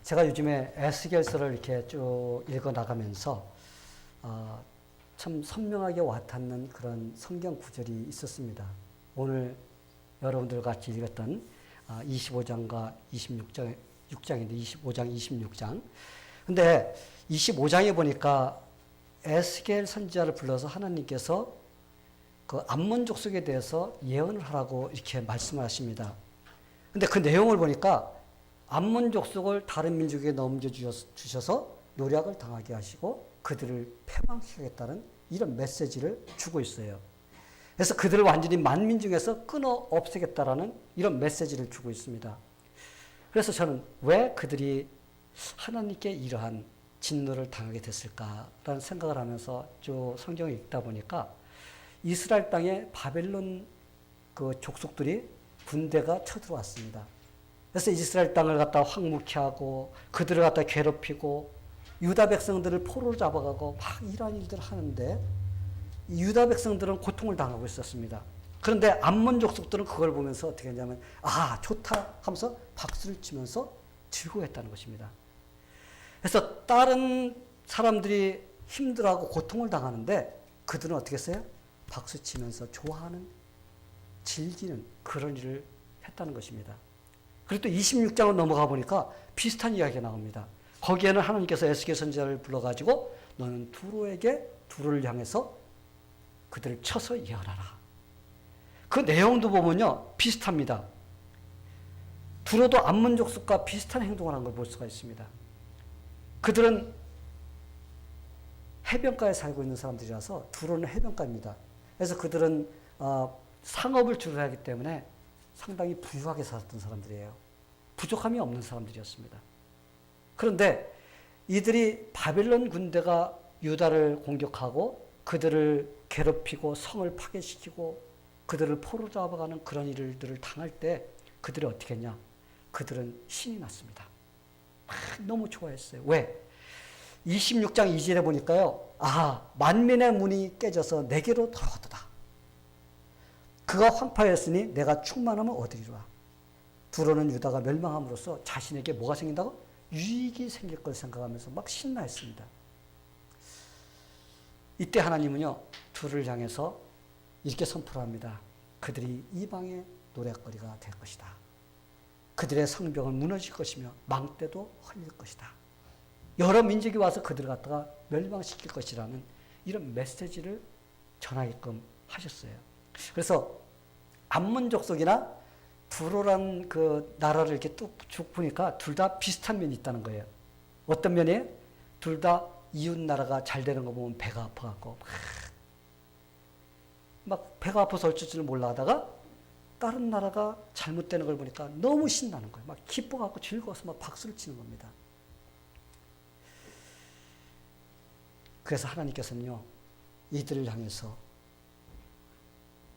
제가 요즘에 에스겔서를 이렇게 쭉 읽어 나가면서 참 선명하게 와닿는 그런 성경 구절이 있었습니다. 오늘 여러분들 같이 읽었던 25장과 26장, 6장인데 25장, 26장. 근데 25장에 보니까 에스겔 선지자를 불러서 하나님께서 그 암몬 족속에 대해서 예언을 하라고 이렇게 말씀을 하십니다. 근데 그 내용을 보니까 암몬 족속을 다른 민족에게 넘겨주셔서 노략을 당하게 하시고 그들을 패망시키겠다는 이런 메시지를 주고 있어요. 그래서 그들을 완전히 만민 중에서 끊어 없애겠다라는 이런 메시지를 주고 있습니다. 그래서 저는 왜 그들이 하나님께 이러한 진노를 당하게 됐을까라는 생각을 하면서 쭉 성경을 읽다 보니까 이스라엘 땅에 바벨론 그 족속들이 군대가 쳐들어왔습니다. 그래서 이스라엘 땅을 갖다 황무케 하고 그들을 갖다 괴롭히고 유다 백성들을 포로로 잡아가고 막 이러한 일들을 하는데 유다 백성들은 고통을 당하고 있었습니다. 그런데 암몬 족속들은 그걸 보면서 어떻게 했냐면 좋다 하면서 박수를 치면서 즐거워했다는 것입니다. 그래서 다른 사람들이 힘들어하고 고통을 당하는데 그들은 어떻게 했어요? 박수 치면서 좋아하는 즐기는 그런 일을 했다는 것입니다. 그리고 또 26장을 넘어가 보니까 비슷한 이야기가 나옵니다. 거기에는 하나님께서 에스겔 선지자를 불러가지고 너는 두로를 향해서 그들을 쳐서 예언하라. 그 내용도 보면요 비슷합니다. 두로도 암몬 족속과 비슷한 행동을 한 걸 볼 수가 있습니다. 그들은 해변가에 살고 있는 사람들이라서 두로는 해변가입니다. 그래서 그들은 상업을 주로 하기 때문에 상당히 부유하게 살았던 사람들이에요. 부족함이 없는 사람들이었습니다. 그런데 이들이 바벨론 군대가 유다를 공격하고 그들을 괴롭히고 성을 파괴시키고 그들을 포로 잡아가는 그런 일들을 당할 때 그들이 어떻게 했냐? 그들은 신이 났습니다. 너무 좋아했어요. 왜? 26장 2절에 보니까요. 만민의 문이 깨져서 내게로 돌아오도다. 그가 황폐하였으니 내가 충만하면 얻으리라. 두로는 유다가 멸망함으로써 자신에게 뭐가 생긴다고? 유익이 생길 걸 생각하면서 막 신나했습니다. 이때 하나님은요. 두로를 향해서 이렇게 선포를 합니다. 그들이 이방의 노랫거리가 될 것이다. 그들의 성벽은 무너질 것이며 망대도 헐릴 것이다. 여러 민족이 와서 그들을 갖다가 멸망시킬 것이라는 이런 메시지를 전하게끔 하셨어요. 그래서 암몬 족속이나 두로란 그 나라를 이렇게 쭉 보니까 둘 다 비슷한 면이 있다는 거예요. 어떤 면이에요? 둘 다 이웃 나라가 잘 되는 거 보면 배가 아파갖고 막 배가 아파서 어쩔 줄 몰라 하다가 다른 나라가 잘못되는 걸 보니까 너무 신나는 거예요. 막 기뻐갖고 즐거워서 막 박수를 치는 겁니다. 그래서 하나님께서는요, 이들을 향해서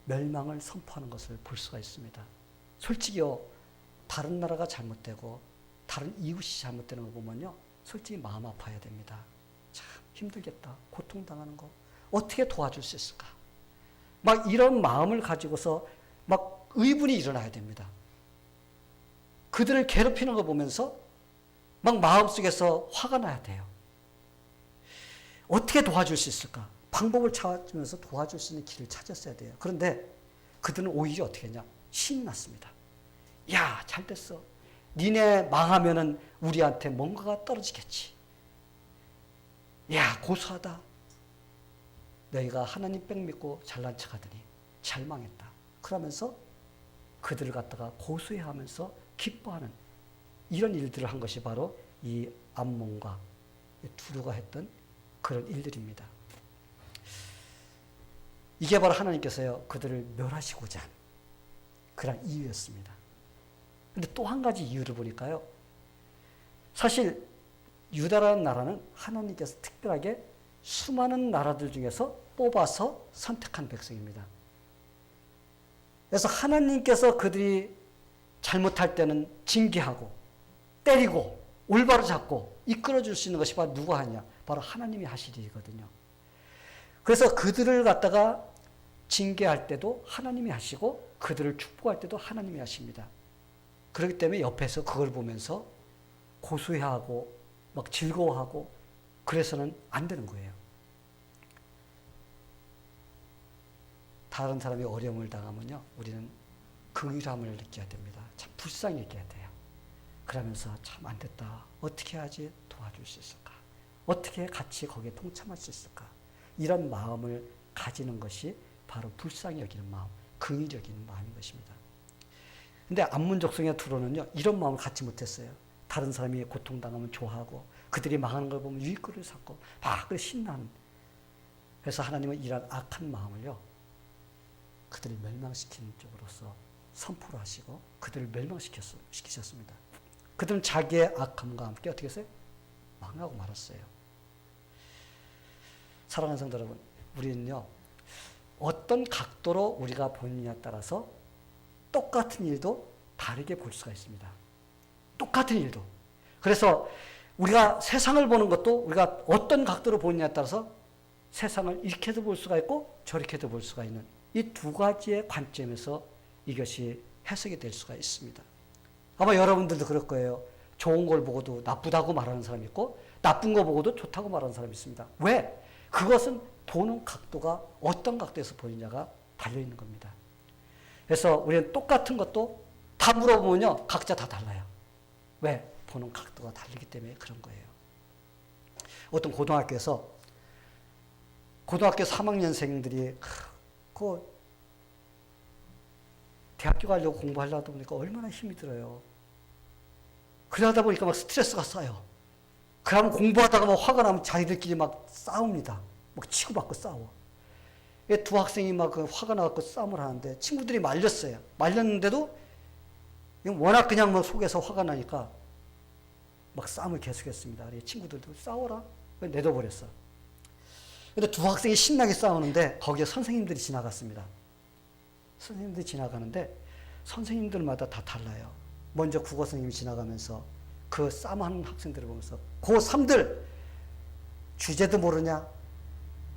멸망을 선포하는 것을 볼 수가 있습니다. 솔직히요, 다른 나라가 잘못되고 다른 이웃이 잘못되는 거 보면요, 솔직히 마음 아파야 됩니다. 참 힘들겠다. 고통당하는 거. 어떻게 도와줄 수 있을까? 막 이런 마음을 가지고서 막 의분이 일어나야 됩니다. 그들을 괴롭히는 거 보면서 막 마음속에서 화가 나야 돼요. 어떻게 도와줄 수 있을까? 방법을 찾으면서 도와줄 수 있는 길을 찾았어야 돼요. 그런데 그들은 오히려 어떻게 했냐? 신이 났습니다. 야, 잘 됐어. 니네 망하면은 우리한테 뭔가가 떨어지겠지. 야, 고소하다. 너희가 하나님 백 믿고 잘난 척 하더니 잘 망했다. 그러면서 그들을 갖다가 고소해 하면서 기뻐하는 이런 일들을 한 것이 바로 이 암몬과 두루가 했던 그런 일들입니다. 이게 바로 하나님께서요, 그들을 멸하시고자 한 그런 이유였습니다. 근데 또 한 가지 이유를 보니까요, 사실 유다라는 나라는 하나님께서 특별하게 수많은 나라들 중에서 뽑아서 선택한 백성입니다. 그래서 하나님께서 그들이 잘못할 때는 징계하고 때리고 올바로 잡고 이끌어줄 수 있는 것이 바로 누가 하냐? 바로 하나님이 하실 일이거든요. 그래서 그들을 갖다가 징계할 때도 하나님이 하시고 그들을 축복할 때도 하나님이 하십니다. 그렇기 때문에 옆에서 그걸 보면서 고수해하고 막 즐거워하고 그래서는 안 되는 거예요. 다른 사람이 어려움을 당하면요, 우리는 긍휼함을 느껴야 됩니다. 참 불쌍히 느껴야 돼요. 그러면서 참 안 됐다. 어떻게 해야지 도와줄 수 있을까? 어떻게 같이 거기에 동참할 수 있을까? 이런 마음을 가지는 것이 바로 불쌍히 여기는 마음, 긍휼히 여기는 마음인 것입니다. 근데 안문족성의 두로는요, 이런 마음을 갖지 못했어요. 다른 사람이 고통당하면 좋아하고 그들이 망하는 걸 보면 유익거리를 삼고 막 신나는. 그래서 하나님은 이런 악한 마음을요, 그들을 멸망시키는 쪽으로서 선포를 하시고 그들을 멸망시키셨습니다. 그들은 자기의 악함과 함께 어떻게 했어요? 망하고 말았어요. 사랑하는 성도 여러분, 우리는요, 어떤 각도로 우리가 보느냐에 따라서 똑같은 일도 다르게 볼 수가 있습니다. 똑같은 일도. 그래서 우리가 세상을 보는 것도 우리가 어떤 각도로 보느냐에 따라서 세상을 이렇게도 볼 수가 있고 저렇게도 볼 수가 있는 이 두 가지의 관점에서 이것이 해석이 될 수가 있습니다. 아마 여러분들도 그럴 거예요. 좋은 걸 보고도 나쁘다고 말하는 사람이 있고 나쁜 거 보고도 좋다고 말하는 사람이 있습니다. 왜? 그것은 보는 각도가 어떤 각도에서 보느냐가 달려있는 겁니다. 그래서 우리는 똑같은 것도 다 물어보면요, 각자 다 달라요. 왜? 보는 각도가 다르기 때문에 그런 거예요. 어떤 고등학교에서 고등학교 3학년생들이 대학교 가려고 공부하려다 보니까 얼마나 힘이 들어요. 그러다 보니까 막 스트레스가 쌓여. 그러면 공부하다가 막 화가 나면 자기들끼리 막 싸웁니다. 막 치고받고 싸워. 두 학생이 막 화가 나갖고 싸움을 하는데 친구들이 말렸어요. 말렸는데도 워낙 그냥 뭐 속에서 화가 나니까 막 싸움을 계속했습니다. 친구들도 싸워라. 내둬버렸어. 근데 두 학생이 신나게 싸우는데 거기에 선생님들이 지나갔습니다. 선생님들이 지나가는데 선생님들마다 다 달라요. 먼저 국어 선생님이 지나가면서 그 싸움하는 학생들을 보면서 고3들 주제도 모르냐?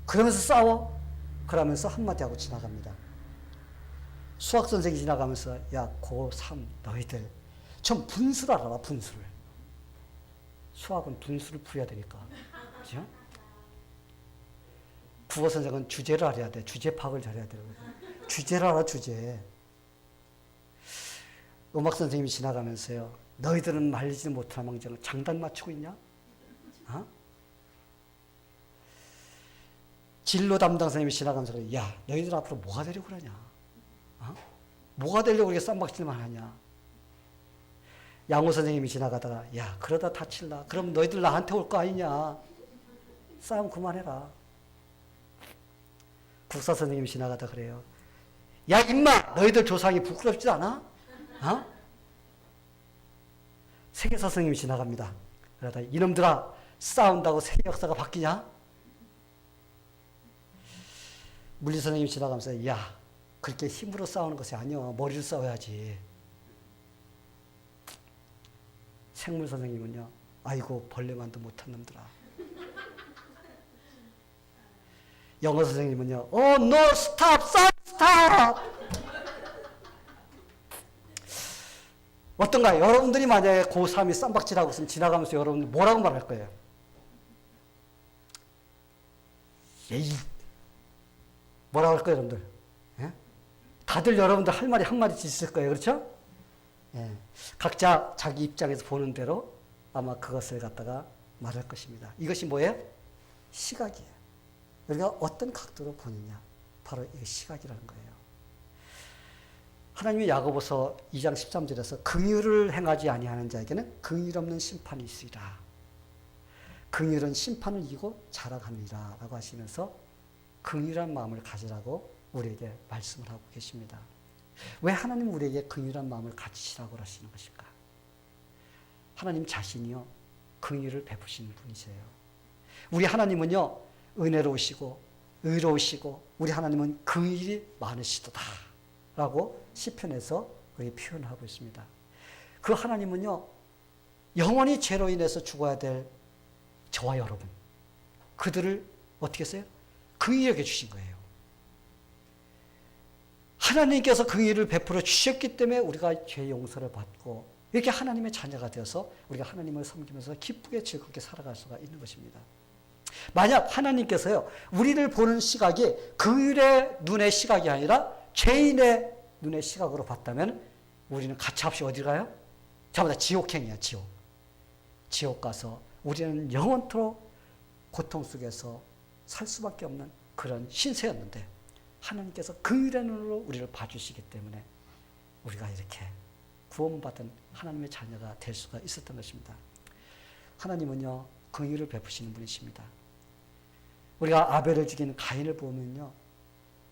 그러면서 싸워? 그러면서 한마디 하고 지나갑니다. 수학 선생님이 지나가면서 야 고3 너희들 좀 분수를 알아라. 분수를. 수학은 분수를 풀어야 되니까. 그죠? 국어 선생은 주제를 알아야 돼. 주제 파악을 잘해야 되거든. 주제를 알아, 주제. 음악 선생님이 지나가면서요. 너희들은 말리지 못할 망정 장단 맞추고 있냐? 어? 진로 담당 선생님이 지나가면서 야, 너희들 앞으로 뭐가 되려고 그러냐? 어? 뭐가 되려고 그렇게 쌈박질만 하냐? 양호 선생님이 지나가다가 야, 그러다 다칠라. 그럼 너희들 나한테 올 거 아니냐? 싸움 그만해라. 국사 선생님이 지나가다 그래요. 야, 임마! 너희들 조상이 부끄럽지 않아? 어? 세계사 선생님이 지나갑니다. 그러다 이놈들아, 싸운다고 세계 역사가 바뀌냐? 물리 선생님이 지나가면서 야, 그렇게 힘으로 싸우는 것이 아니야. 머리를 싸워야지. 생물 선생님은요. 아이고, 벌레만도 못한 놈들아. 영어 선생님은요. no, stop, stop. 어떤가요? 여러분들이 만약에 고3이 쌈박질하고 있으면 지나가면서 여러분들 뭐라고 말할 거예요? 에이, 뭐라고 할 거예요, 여러분들? 예? 다들 여러분들 할 말이 한마디씩 있을 거예요. 그렇죠? 예. 각자 자기 입장에서 보는 대로 아마 그것을 갖다가 말할 것입니다. 이것이 뭐예요? 시각이에요. 우리가 어떤 각도로 보느냐. 바로 이 시각이라는 거예요. 하나님이 야고보서 2장 13절에서 긍휼을 행하지 아니하는 자에게는 긍휼 없는 심판이 있으리라. 긍휼은 심판을 이기고 자라갑니다. 라고 하시면서 긍휼한 마음을 가지라고 우리에게 말씀을 하고 계십니다. 왜 하나님 우리에게 긍휼한 마음을 가지시라고 하시는 것일까? 하나님 자신이요, 긍휼을 베푸시는 분이세요. 우리 하나님은요, 은혜로우시고 의로우시고 우리 하나님은 긍휼이 많으시도다 라고 시편에서 그렇게 표현하고 있습니다. 그 하나님은요, 영원히 죄로 인해서 죽어야 될 저와 여러분, 그들을 어떻게 했어요? 긍휼히 여겨주신 거예요. 하나님께서 긍휼을 베풀어 주셨기 때문에 우리가 죄 용서를 받고 이렇게 하나님의 자녀가 되어서 우리가 하나님을 섬기면서 기쁘게 즐겁게 살아갈 수가 있는 것입니다. 만약 하나님께서요, 우리를 보는 시각이 그의 눈의 시각이 아니라 죄인의 눈의 시각으로 봤다면 우리는 가차없이 어디 가요? 전부 다 지옥행이야, 지옥. 지옥 가서 우리는 영원토록 고통 속에서 살 수밖에 없는 그런 신세였는데 하나님께서 그의 눈으로 우리를 봐주시기 때문에 우리가 이렇게 구원받은 하나님의 자녀가 될 수가 있었던 것입니다. 하나님은요, 긍휼을 베푸시는 분이십니다. 우리가 아벨을 죽인 가인을 보면요,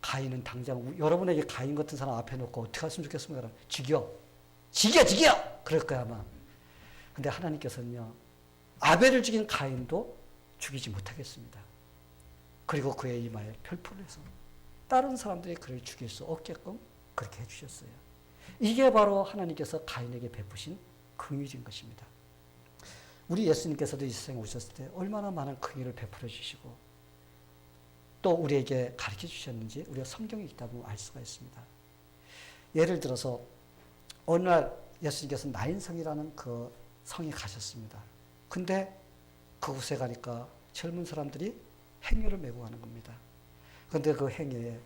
가인은 당장 여러분에게 가인 같은 사람 앞에 놓고 어떻게 했으면 좋겠습니까? 죽여! 그럴 거야 아마. 근데 하나님께서는요, 아벨을 죽인 가인도 죽이지 못하겠습니다. 그리고 그의 이마에 혈포를 해서 다른 사람들이 그를 죽일 수 없게끔 그렇게 해주셨어요. 이게 바로 하나님께서 가인에게 베푸신 긍휼인 것입니다. 우리 예수님께서도 이 세상에 오셨을 때 얼마나 많은 긍휼을 베풀어 주시고 또 우리에게 가르쳐 주셨는지 우리가 성경에 읽다 보면 알 수가 있습니다. 예를 들어서 어느 날 예수님께서 나인성이라는 그 성에 가셨습니다. 근데 그곳에 가니까 젊은 사람들이 행료를 메고 가는 겁니다. 그런데 그 행여에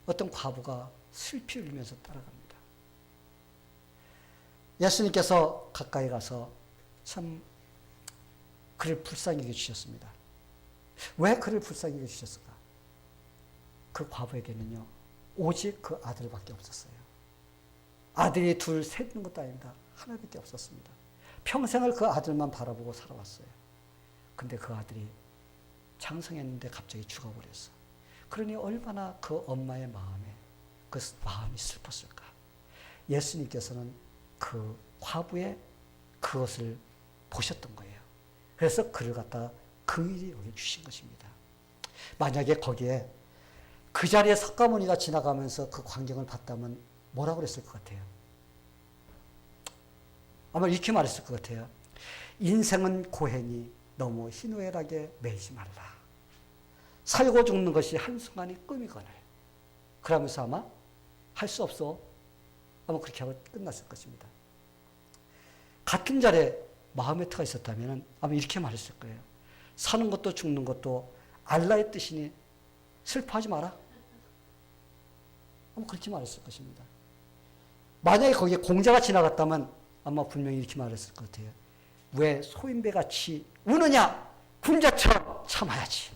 어떤 과부가 슬피 울면서 따라갑니다. 예수님께서 가까이 가서 참 그를 불쌍히 여겨주셨습니다. 왜 그를 불쌍히 여겨주셨을까? 그 과부에게는요, 오직 그 아들밖에 없었어요. 아들이 둘, 셋 있는 것도 아닙니다. 하나밖에 없었습니다. 평생을 그 아들만 바라보고 살아왔어요. 근데 그 아들이 장성했는데 갑자기 죽어버렸어. 그러니 얼마나 그 엄마의 마음이 슬펐을까. 예수님께서는 그 과부의 그것을 보셨던 거예요. 그래서 그를 갖다 긍휼히 여겨주신 것입니다. 만약에 거기에 그 자리에 석가모니가 지나가면서 그 광경을 봤다면 뭐라고 그랬을 것 같아요? 아마 이렇게 말했을 것 같아요. 인생은 고행이 너무 희노애락에 매이지 말라. 살고 죽는 것이 한순간이 꿈이거늘. 그러면서 아마 할 수 없어. 아마 그렇게 하고 끝났을 것입니다. 같은 자리에 마호메트가 있었다면 아마 이렇게 말했을 거예요. 사는 것도 죽는 것도 알라의 뜻이니 슬퍼하지 마라. 아마 그렇게 말했을 것입니다. 만약에 거기에 공자가 지나갔다면 아마 분명히 이렇게 말했을 것 같아요. 왜 소인배같이 우느냐? 군자처럼 참아야지.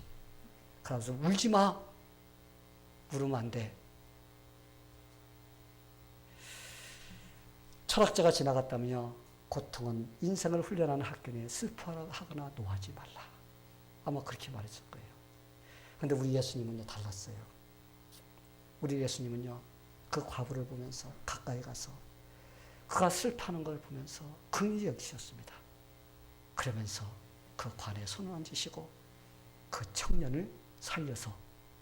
그래서 울지 마. 울으면 안 돼. 철학자가 지나갔다면요, 고통은 인생을 훈련하는 학교니 슬퍼하거나 노하지 말라. 아마 그렇게 말했을 거예요. 그런데 우리 예수님은요, 달랐어요. 우리 예수님은요, 그 과부를 보면서 가까이 가서 그가 슬퍼하는 걸 보면서 긍휼히 여기셨습니다. 그러면서 그 관에 손을 얹으시고 그 청년을 살려서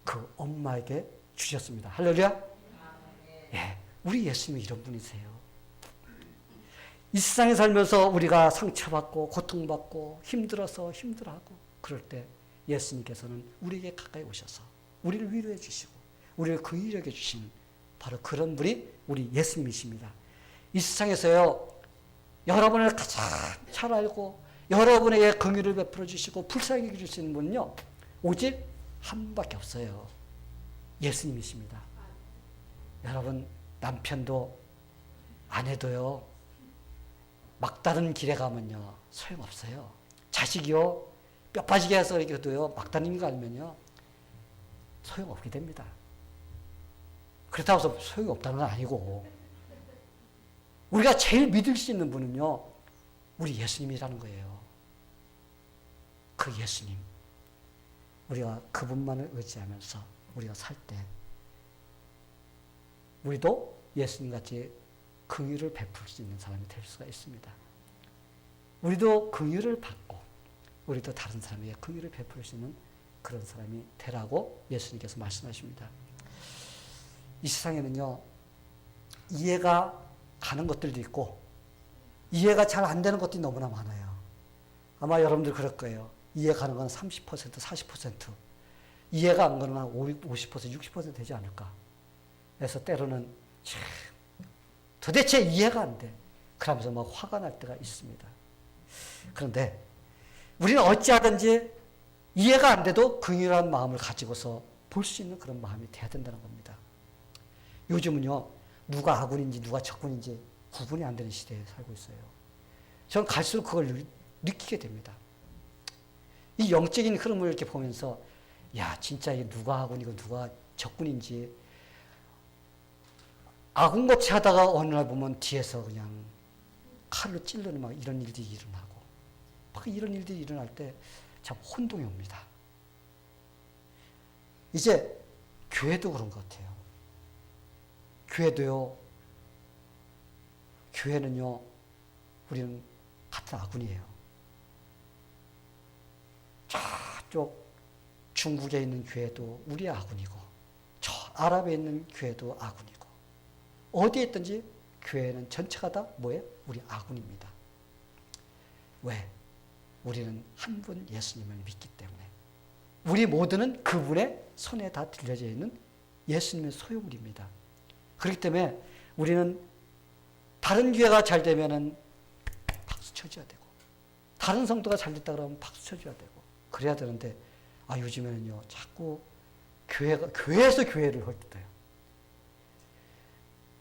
그 엄마에게 주셨습니다. 할렐루야. 예, 우리 예수님이 이런 분이세요. 이 세상에 살면서 우리가 상처받고 고통받고 힘들어서 힘들어하고 그럴 때 예수님께서는 우리에게 가까이 오셔서 우리를 위로해 주시고 우리를 긍휼히 여겨 주시는 바로 그런 분이 우리 예수님이십니다. 이 세상에서요, 여러분을 가장 잘 알고 여러분에게 긍휼을 베풀어 주시고 불쌍히 여겨 주시는 분은요, 오직 한 분밖에 없어요. 예수님이십니다. 여러분, 남편도 아내도요, 막다른 길에 가면요, 소용없어요. 자식이요, 뼈 빠지게 해서 이렇게도요, 막다른 길 가면요, 소용없게 됩니다. 그렇다고 해서 소용이 없다는 건 아니고, 우리가 제일 믿을 수 있는 분은요, 우리 예수님이라는 거예요. 그 예수님. 우리가 그분만을 의지하면서 우리가 살 때, 우리도 예수님같이 긍휼을 베풀 수 있는 사람이 될 수가 있습니다. 우리도 긍휼을 받고, 우리도 다른 사람에게 긍휼을 베풀 수 있는 그런 사람이 되라고 예수님께서 말씀하십니다. 이 세상에는요, 이해가 가는 것들도 있고 이해가 잘 안 되는 것들이 너무나 많아요. 아마 여러분들 그럴 거예요. 이해가 가는 건 30%, 40%, 이해가 안 가는 건 50%, 60% 되지 않을까. 그래서 때로는 도대체 이해가 안 돼. 그러면서 막 화가 날 때가 있습니다. 그런데 우리는 어찌하든지 이해가 안 돼도 긍휼한 마음을 가지고서 볼 수 있는 그런 마음이 돼야 된다는 겁니다. 요즘은요, 누가 아군인지 누가 적군인지 구분이 안 되는 시대에 살고 있어요. 저는 갈수록 그걸 느끼게 됩니다. 이 영적인 흐름을 이렇게 보면서, 야, 진짜 이게 누가 아군이고 누가 적군인지, 아군같이 하다가 어느 날 보면 뒤에서 그냥 칼로 찔르는 막 이런 일들이 일어나고, 막 이런 일들이 일어날 때 참 혼동이 옵니다. 이제 교회도 그런 것 같아요. 교회는요, 우리는 같은 아군이에요. 저쪽 중국에 있는 교회도 우리의 아군이고, 저 아랍에 있는 교회도 아군이고, 어디에 있든지 교회는 전체가 다 뭐예요? 우리 아군입니다. 왜? 우리는 한 분 예수님을 믿기 때문에. 우리 모두는 그분의 손에 다 들려져 있는 예수님의 소유물입니다. 그렇기 때문에 우리는 다른 교회가 잘 되면은 박수 쳐줘야 되고, 다른 성도가 잘 됐다 그러면 박수 쳐줘야 되고, 그래야 되는데, 요즘에는요, 자꾸 교회에서 교회를 헐뜯어요.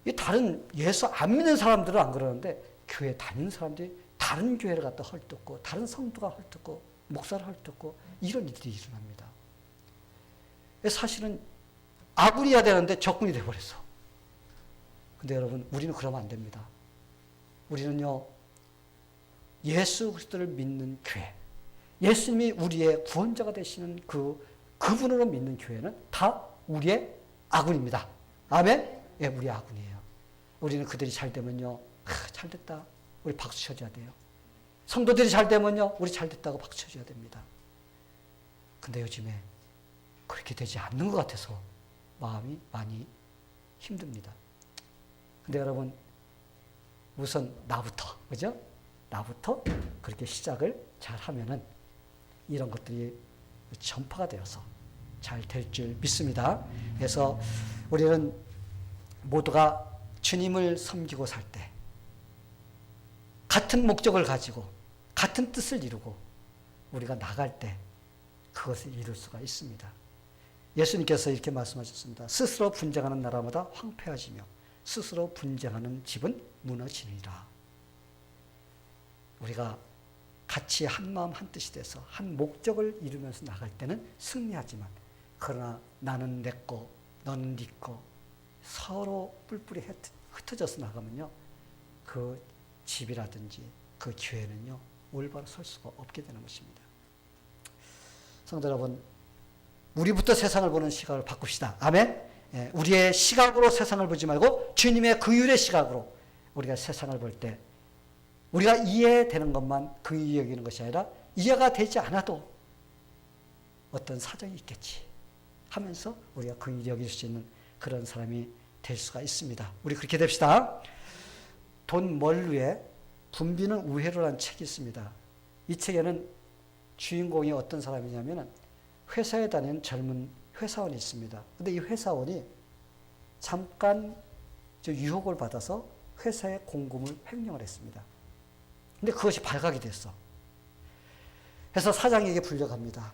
이 다른 예수 안 믿는 사람들은 안 그러는데, 교회 다니는 사람들이 다른 교회를 갖다 헐뜯고, 다른 성도가 헐뜯고, 목사를 헐뜯고, 이런 일들이 일어납니다. 사실은 아군이어야 되는데 적군이 되어버렸어. 근데 여러분, 우리는 그러면 안 됩니다. 우리는요, 예수 그리스도를 믿는 교회, 예수님이 우리의 구원자가 되시는 그분으로 믿는 교회는 다 우리의 아군입니다. 아멘? 예, 우리 아군이에요. 우리는 그들이 잘 되면요, 잘 됐다, 우리 박수 쳐줘야 돼요. 성도들이 잘 되면요, 우리 잘 됐다고 박수 쳐줘야 됩니다. 근데 요즘에 그렇게 되지 않는 것 같아서 마음이 많이 힘듭니다. 근데 여러분, 우선 나부터, 그죠? 나부터 그렇게 시작을 잘 하면은 이런 것들이 전파가 되어서 잘 될 줄 믿습니다. 그래서 우리는 모두가 주님을 섬기고 살 때 같은 목적을 가지고 같은 뜻을 이루고 우리가 나갈 때 그것을 이룰 수가 있습니다. 예수님께서 이렇게 말씀하셨습니다. 스스로 분쟁하는 나라마다 황폐해지며 스스로 분쟁하는 집은 무너지니라. 우리가 같이 한 마음 한 뜻이 돼서 한 목적을 이루면서 나갈 때는 승리하지만, 그러나 나는 내 거, 너는 네 거, 서로 뿔뿔이 흩어져서 나가면요, 그 집이라든지 그 교회는요, 올바로 설 수가 없게 되는 것입니다. 성도 여러분, 우리부터 세상을 보는 시각을 바꿉시다. 아멘? 예, 우리의 시각으로 세상을 보지 말고 주님의 긍휼의 시각으로 우리가 세상을 볼 때 우리가 이해되는 것만 긍휼히 여기는 것이 아니라 이해가 되지 않아도 어떤 사정이 있겠지 하면서 우리가 긍휼히 여길 수 있는 그런 사람이 될 수가 있습니다. 우리 그렇게 됩시다. 돈 멀루에 분비는 우회로라는 책이 있습니다. 이 책에는 주인공이 어떤 사람이냐면 회사에 다니는 젊은 회사원이 있습니다. 근데 이 회사원이 잠깐 유혹을 받아서 회사의 공금을 횡령을 했습니다. 근데 그것이 발각이 됐어. 그래서 사장에게 불려갑니다.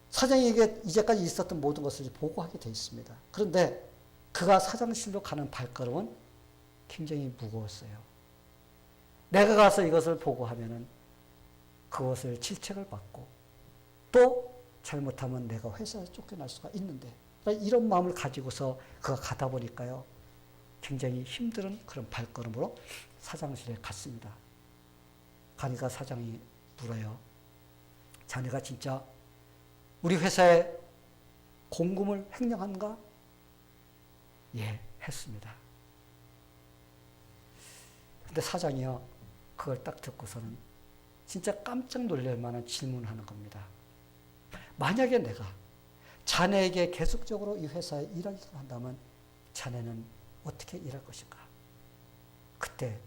사장에게 이제까지 있었던 모든 것을 보고하게 되어 있습니다. 그런데 그가 사장실로 가는 발걸음은 굉장히 무거웠어요. 내가 가서 이것을 보고하면은 그것을 질책을 받고 또 잘못하면 내가 회사에서 쫓겨날 수가 있는데, 이런 마음을 가지고서 그가 가다 보니까요, 굉장히 힘든 그런 발걸음으로 사장실에 갔습니다. 가니까 사장이 물어요. 자네가 진짜 우리 회사에 공금을 횡령한가? 예, 했습니다. 근데 사장이요, 그걸 딱 듣고서는 진짜 깜짝 놀랄 만한 질문을 하는 겁니다. 만약에 내가 자네에게 계속적으로 이 회사에 일하기를 한다면 자네는 어떻게 일할 것인가? 그때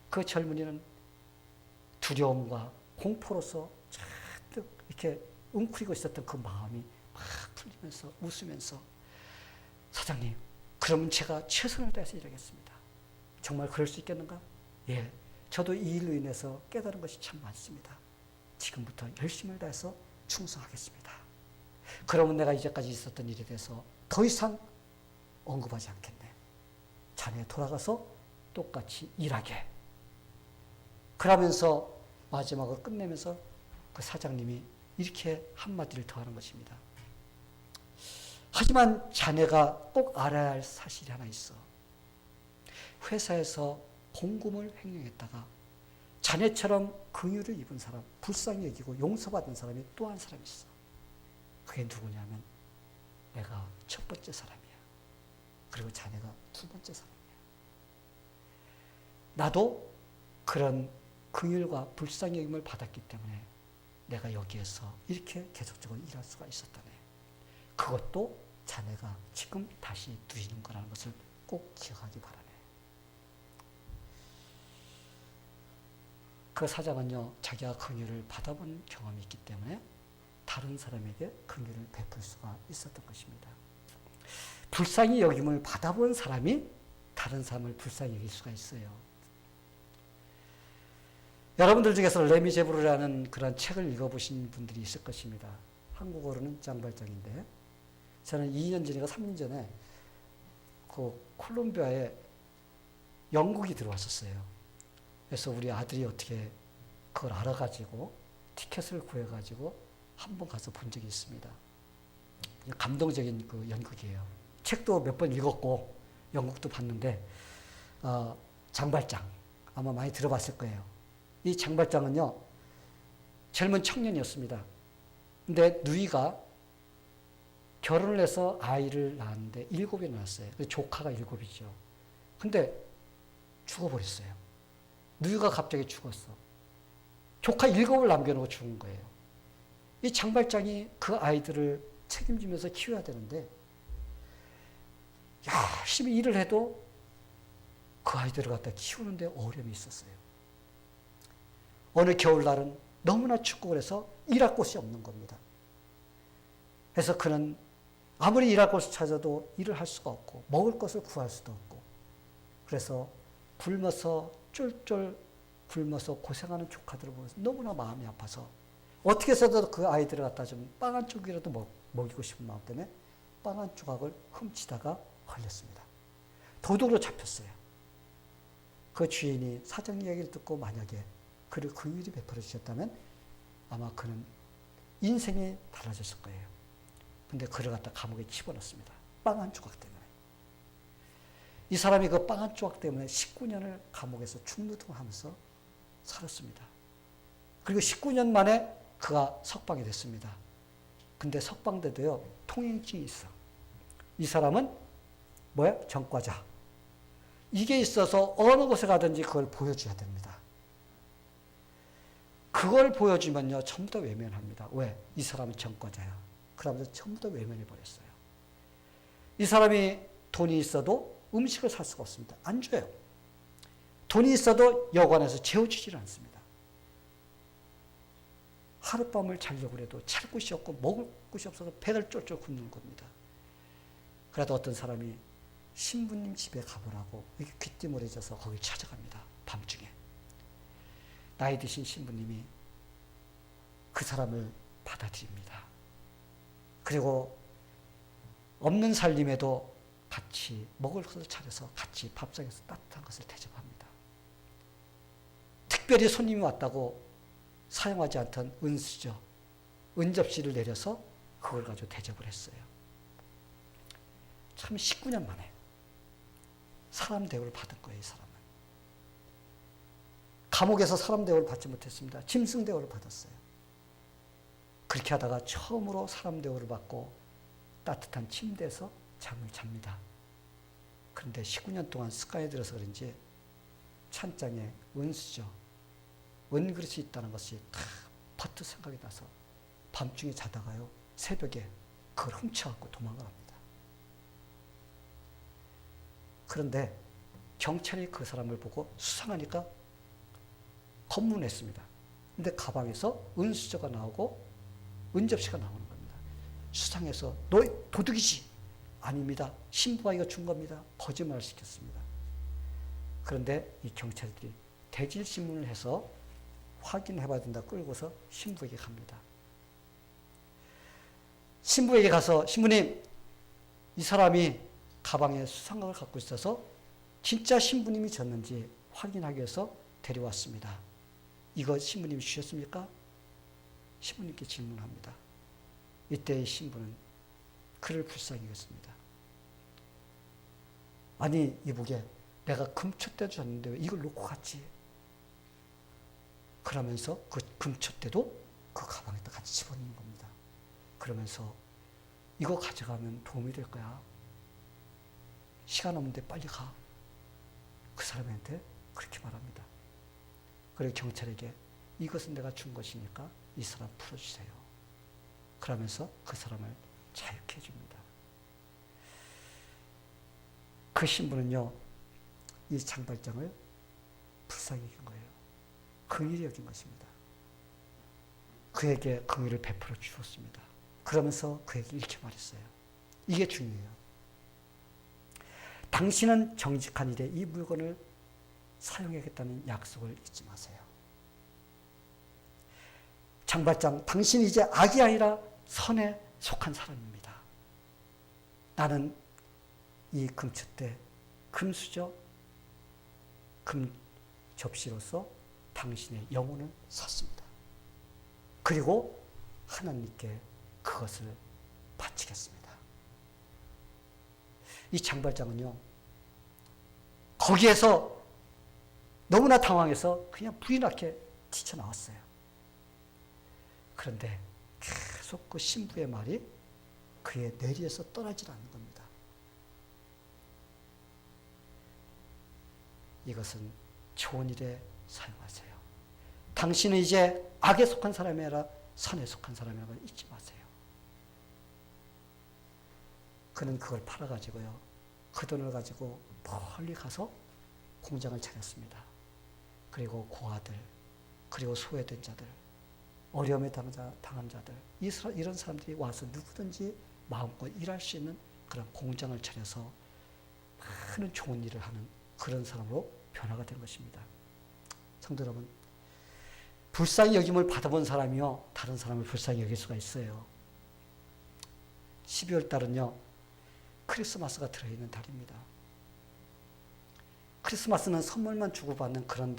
그 젊은이는 두려움과 공포로서 잔뜩 이렇게 웅크리고 있었던 그 마음이 막 풀리면서 웃으면서, 사장님, 그러면 제가 최선을 다해서 일하겠습니다. 정말 그럴 수 있겠는가? 예, 저도 이 일로 인해서 깨달은 것이 참 많습니다. 지금부터 열심을 다해서 충성하겠습니다. 그러면 내가 이제까지 있었던 일에 대해서 더 이상 언급하지 않겠네. 자네에 돌아가서 똑같이 일하게. 그러면서 마지막으로 끝내면서 그 사장님이 이렇게 한마디를 더 하는 것입니다. 하지만 자네가 꼭 알아야 할 사실이 하나 있어. 회사에서 공금을 횡령했다가 자네처럼 긍휼을 입은 사람, 불쌍히 여기고 용서받은 사람이 또 한 사람 있어. 그게 누구냐면 내가 첫 번째 사람이야. 그리고 자네가 두 번째 사람이야. 나도 그런 긍휼과 불쌍히 여김을 받았기 때문에 내가 여기에서 이렇게 계속적으로 일할 수가 있었다네. 그것도 자네가 지금 다시 누리는 거라는 것을 꼭 기억하기 바라네. 그 사장은요, 자기가 긍휼을 받아본 경험이 있기 때문에 다른 사람에게 긍휼을 베풀 수가 있었던 것입니다. 불쌍히 여김을 받아본 사람이 다른 사람을 불쌍히 여길 수가 있어요. 여러분들 중에서 레미제브르라는 그런 책을 읽어보신 분들이 있을 것입니다. 한국어로는 장발장인데 저는 2년 전인가 3년 전에 그 콜롬비아에 영국이 들어왔었어요. 그래서 우리 아들이 어떻게 그걸 알아가지고 티켓을 구해가지고 한번 가서 본 적이 있습니다. 감동적인 그 연극이에요. 책도 몇 번 읽었고 연극도 봤는데 장발장 아마 많이 들어봤을 거예요. 이 장발장은요 젊은 청년이었습니다. 근데 누이가 결혼을 해서 아이를 낳았는데 7이 낳았어요. 조카가 7이죠. 근데 죽어버렸어요. 누이가 갑자기 죽었어. 조카 7을 남겨놓고 죽은 거예요. 이 장발장이 그 아이들을 책임지면서 키워야 되는데 열심히 일을 해도 그 아이들을 갖다 키우는데 어려움이 있었어요. 어느 겨울날은 너무나 춥고 그래서 일할 곳이 없는 겁니다. 그래서 그는 아무리 일할 곳을 찾아도 일을 할 수가 없고 먹을 것을 구할 수도 없고 그래서 굶어서 쫄쫄 굶어서 고생하는 조카들을 보면서 너무나 마음이 아파서 어떻게 해서든 그 아이들을 갖다 좀 빵 한 쪽이라도 먹이고 싶은 마음 때문에 빵 한 조각을 훔치다가 걸렸습니다. 도둑으로 잡혔어요. 그 주인이 사장 이야기를 듣고 만약에 그를 긍휼히 베풀어 주셨다면 아마 그는 인생이 달라졌을 거예요. 근데 그를 갖다 감옥에 집어넣습니다. 빵 한 조각 때문에. 이 사람이 그 빵 한 조각 때문에 19년을 감옥에서 죽노동하면서 살았습니다. 그리고 19년 만에 그가 석방이 됐습니다. 근데 석방돼도요, 통행증이 있어. 이 사람은 뭐야? 전과자. 이게 있어서 어느 곳에 가든지 그걸 보여줘야 됩니다. 그걸 보여주면요, 전부 다 외면합니다. 왜? 이 사람은 전과자야. 그러면서 전부 다 외면해버렸어요. 이 사람이 돈이 있어도 음식을 살 수가 없습니다. 안 줘요. 돈이 있어도 여관에서 재워주질 않습니다. 하룻밤을 자려고 해도 잘 곳이 없고 먹을 곳이 없어서 배를 쫄쫄 굶는 겁니다. 그래도 어떤 사람이 신부님 집에 가보라고 귀띔을해줘서 거길 찾아갑니다. 밤중에. 나이 드신 신부님이 그 사람을 받아들입니다. 그리고 없는 살림에도 같이 먹을 것을 차려서 같이 밥상에서 따뜻한 것을 대접합니다. 특별히 손님이 왔다고 사용하지 않던 은수저, 은접시를 내려서 그걸 가지고 대접을 했어요. 참 19년 만에 사람 대우를 받은 거예요, 이 사람은. 감옥에서 사람 대우를 받지 못했습니다. 짐승 대우를 받았어요. 그렇게 하다가 처음으로 사람 대우를 받고 따뜻한 침대에서 잠을 잡니다. 그런데 19년 동안 습관이 들어서 그런지 찬장에 은수저, 은그릇이 있다는 것이 다 퍼뜩 생각이 나서 밤중에 자다가요, 새벽에 그걸 훔쳐갖고 도망을 합니다. 그런데 경찰이 그 사람을 보고 수상하니까 검문했습니다. 근데 가방에서 은수저가 나오고 은접시가 나오는 겁니다. 수상해서 너 도둑이지? 아닙니다. 신부가 이거 준 겁니다. 거짓말을 시켰습니다. 그런데 이 경찰들이 대질신문을 해서 확인해봐야 된다 끌고서 신부에게 갑니다. 신부에게 가서 신부님, 이 사람이 가방에 수상각을 갖고 있어서 진짜 신부님이 졌는지 확인하기 위해서 데려왔습니다. 이거 신부님이 주셨습니까? 신부님께 질문합니다. 이때 신부는 그를 불쌍히 여겼습니다. 아니 이보게 내가 금촛대도 줬는데 왜 이걸 놓고 갔지? 그러면서 그 금촛대도 그 가방에다 같이 집어넣는 겁니다. 그러면서 이거 가져가면 도움이 될 거야. 시간 없는데 빨리 가. 그 사람한테 그렇게 말합니다. 그리고 경찰에게 이것은 내가 준 것이니까 이 사람 풀어주세요. 그러면서 그 사람을 자유케 해줍니다. 그 신부는요, 이 장발장을 불쌍히 여긴 거예요. 긍휼히 여긴 것입니다. 그에게 긍휼을 베풀어 주었습니다. 그러면서 그에게 이렇게 말했어요. 이게 중요해요. 당신은 정직한 일에 이 물건을 사용하겠다는 약속을 잊지 마세요. 장발장, 당신이 이제 악이 아니라 선에 속한 사람입니다. 나는 이 금촛대, 금수저, 금 접시로서 당신의 영혼을 샀습니다. 그리고 하나님께 그것을 바치겠습니다. 이 장발장은요, 거기에서 너무나 당황해서 그냥 불이 나게 튀쳐나왔어요. 그런데 계속 그 신부의 말이 그의 뇌리에서 떠나질 않는 겁니다. 이것은 좋은 일에 사용하세요. 당신은 이제 악에 속한 사람이 아니라 선에 속한 사람이라는 걸 잊지 마세요. 그는 그걸 팔아가지고요, 그 돈을 가지고 멀리 가서 공장을 차렸습니다. 그리고 고아들, 그리고 소외된 자들, 어려움에 당한 자들, 이런 사람들이 와서 누구든지 마음껏 일할 수 있는 그런 공장을 차려서 많은 좋은 일을 하는 그런 사람으로 변화가 된 것입니다. 성도 여러분, 불쌍히 여김을 받아본 사람이요, 다른 사람을 불쌍히 여길 수가 있어요. 12월 달은요, 크리스마스가 들어있는 달입니다. 크리스마스는 선물만 주고받는 그런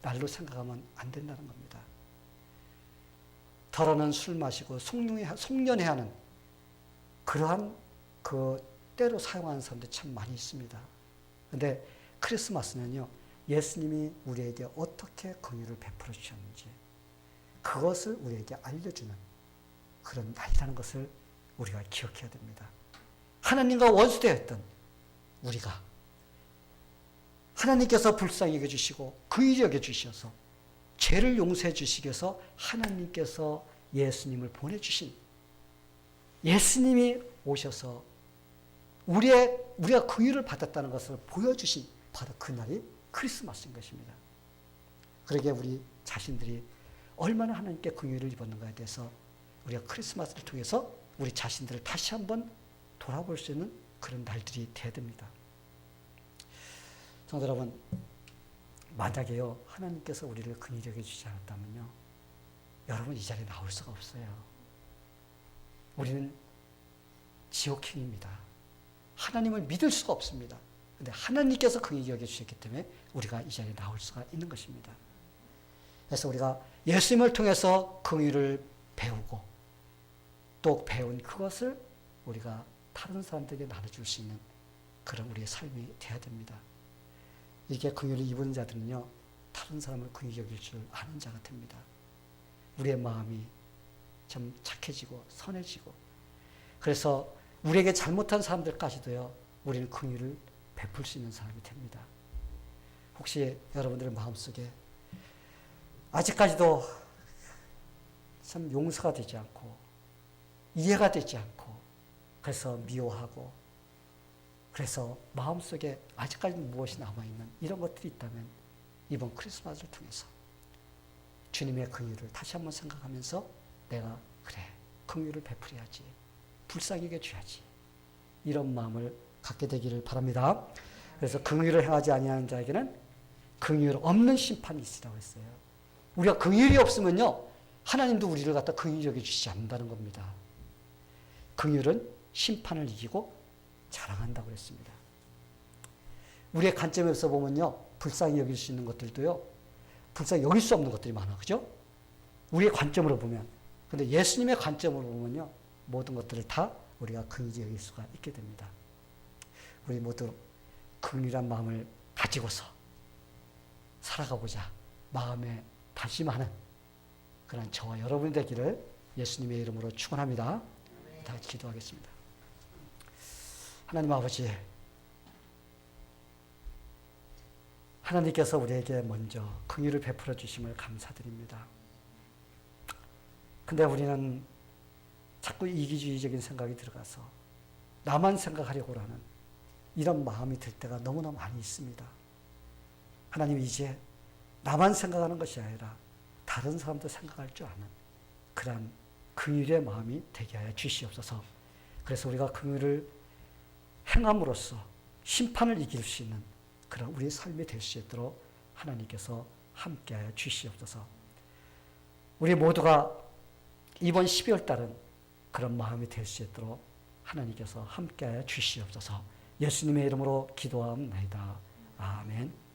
날로 생각하면 안 된다는 겁니다. 더러는 술 마시고 송년회 하는 그러한 그 때로 사용하는 사람들이 참 많이 있습니다. 그런데 크리스마스는요, 예수님이 우리에게 어떻게 긍휼을 베풀어 주셨는지 그것을 우리에게 알려주는 그런 날이라는 것을 우리가 기억해야 됩니다. 하나님과 원수되었던 우리가 하나님께서 불쌍히 여겨주시고 긍휼히 여겨주셔서 죄를 용서해 주시기 위해서 하나님께서 예수님을 보내주신, 예수님이 오셔서 우리가 긍휼을 받았다는 것을 보여주신 바로 그날이 크리스마스인 것입니다. 그러기에 우리 자신들이 얼마나 하나님께 긍휼을 입었는가에 대해서 우리가 크리스마스를 통해서 우리 자신들을 다시 한번 돌아볼 수 있는 그런 날들이 되어야 됩니다. 성도 여러분, 만약에요, 하나님께서 우리를 긍휼히 여겨주지 않았다면요, 여러분 이 자리에 나올 수가 없어요. 우리는 지옥행입니다. 하나님을 믿을 수가 없습니다. 그런데 하나님께서 긍휼히 여겨주셨기 때문에 우리가 이 자리에 나올 수가 있는 것입니다. 그래서 우리가 예수님을 통해서 긍휼을 배우고 또 배운 그것을 우리가 다른 사람들에게 나눠줄 수 있는 그런 우리의 삶이 되어야 됩니다. 이게 긍휼을 입은 자들은요, 다른 사람을 긍휼히 여길 줄 아는 자가 됩니다. 우리의 마음이 좀 착해지고 선해지고, 그래서 우리에게 잘못한 사람들까지도요, 우리는 긍휼을 베풀 수 있는 사람이 됩니다. 혹시 여러분들의 마음속에 아직까지도 참 용서가 되지 않고 이해가 되지 않고 그래서 미워하고 그래서 마음속에 아직까지 무엇이 남아있는 이런 것들이 있다면 이번 크리스마스를 통해서 주님의 긍휼을 다시 한번 생각하면서 내가 그래, 긍휼을 베풀어야지, 불쌍히 여겨줘야지, 이런 마음을 갖게 되기를 바랍니다. 그래서 긍휼을 행하지 아니하는 자에게는 긍휼 없는 심판이 있으라고 했어요. 우리가 긍휼이 없으면요, 하나님도 우리를 갖다 긍휼히 여겨주시지 않는다는 겁니다. 긍휼은 심판을 이기고 자랑한다고 했습니다. 우리의 관점에서 보면요, 불쌍히 여길 수 있는 것들도요, 불쌍히 여길 수 없는 것들이 많아, 그죠? 우리의 관점으로 보면. 근데 예수님의 관점으로 보면요, 모든 것들을 다 우리가 긍휼히 여길 수가 있게 됩니다. 우리 모두 긍휼한 마음을 가지고서 살아가보자 마음에 다짐하는 그런 저와 여러분이 되기를 예수님의 이름으로 축원합니다. 다 같이 기도하겠습니다. 하나님 아버지, 하나님께서 우리에게 먼저 긍휼을 베풀어 주심을 감사드립니다. 근데 우리는 자꾸 이기주의적인 생각이 들어가서 나만 생각하려고 하는 이런 마음이 들 때가 너무나 많이 있습니다. 하나님, 이제 나만 생각하는 것이 아니라 다른 사람도 생각할 줄 아는 그러한 긍휼의 마음이 되게 하여 주시옵소서. 그래서 우리가 긍휼을 행함으로써 심판을 이길 수 있는 그런 우리의 삶이 될 수 있도록 하나님께서 함께하여 주시옵소서. 우리 모두가 이번 12월 달은 그런 마음이 될 수 있도록 하나님께서 함께하여 주시옵소서. 예수님의 이름으로 기도하옵나이다. 아멘.